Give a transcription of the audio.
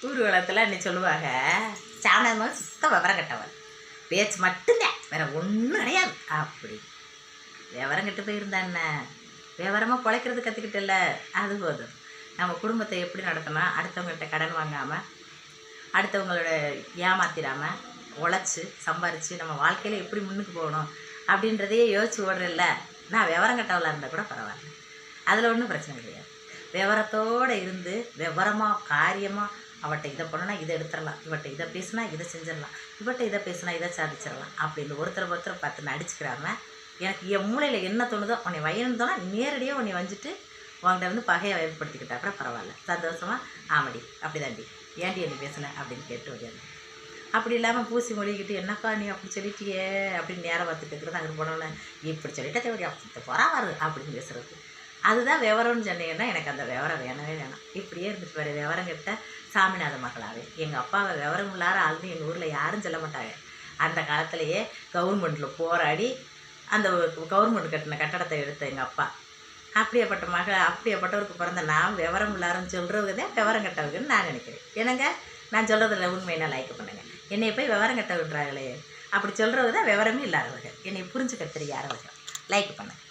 ஊர்வலத்தில் அன்னைக்கு சொல்லுவாங்க, சாணமாக சுத்தம் விவரம் கட்டவன், பேச்சு மட்டும்தான், வேற ஒன்றும் கிடையாது. அப்படி விவரம் கட்டு போயிருந்தாண்ணே, விவரமாக பிழைக்கிறது கற்றுக்கிட்டல, அது போதும். நம்ம குடும்பத்தை எப்படி நடத்தணும், அடுத்தவங்கள்ட்ட கடன் வாங்காமல், அடுத்தவங்களோட ஏமாத்திடாமல், உழைச்சி சம்பாரித்து நம்ம வாழ்க்கையில் எப்படி முன்னுக்கு போகணும் அப்படின்றதையே யோசிச்சு ஓடுறதில்ல. நான் விவரம் கட்டவளாக இருந்தால் கூட பரவாயில்ல, அதில் ஒன்றும் பிரச்சனை கிடையாது. விவரத்தோடு இருந்து விவரமாக காரியமாக அவட்ட இதை பண்ணனா இதை எடுத்துடலாம், இவட்ட இதை பேசினா இதை செஞ்சிடலாம், இவட்ட இதை பேசினா இதை சாதிச்சிடலாம் அப்படின்னு ஒருத்தர் பார்த்து நடிச்சுக்கிறாம, எனக்கு என் மூளையில் என்ன தோணுதோ உன்னை வயந்தோன்னா நேரடியாக உன்னை வந்துட்டு உங்கள்கிட்ட வந்து பகையை ஏற்படுத்திக்கிட்டா கூட பரவாயில்ல, சந்தோஷமாக ஆமாடி அப்படி தாண்டி ஏன்டி என்னை பேசினேன் அப்படின்னு கேட்டு வரையாது. அப்படி இல்லாமல் பூசி மொழிகிட்டு என்னக்கா நீ அப்படி சொல்லிட்டியே அப்படின்னு நேரம் பார்த்துட்டு இருக்கிறது, அங்கே போனோன்னே இப்படி சொல்லிட்டே தேவையா அப்படி போறாவாரு அப்படின்னு பேசுகிறது. அதுதான் விவரம்னு சொன்னீங்கன்னா எனக்கு அந்த விவரம் வேணவே வேணாம். இப்படியே இருந்துட்டு வர விவரம் கிட்ட சாமிநாத மகளாவே. எங்கள் அப்பாவை விவரம் இல்லாத ஆளுன்னு எங்கள் ஊரில் யாரும் சொல்ல மாட்டாங்க. அந்த காலத்திலேயே கவர்மெண்ட்டில் போராடி அந்த கவர்மெண்ட் கட்டின கட்டடத்தை எடுத்த எங்கள் அப்பா. அப்படியேப்பட்டவருக்கு பிறந்த நான் விவரம் இல்லாருன்னு சொல்கிறவங்க தான் விவரம் கட்டவங்கன்னு நான் நினைக்கிறேன். என்னங்க நான் சொல்கிறதில்ல உண்மையினா லைக் பண்ணுங்க. என்னை போய் விவரம் கட்டவுன்றாங்களே, அப்படி சொல்கிறவங்க தான் விவரமே இல்லாதவங்க. என்னை புரிஞ்சுக்க தெரியாதவங்க. லைக் பண்ணுங்க.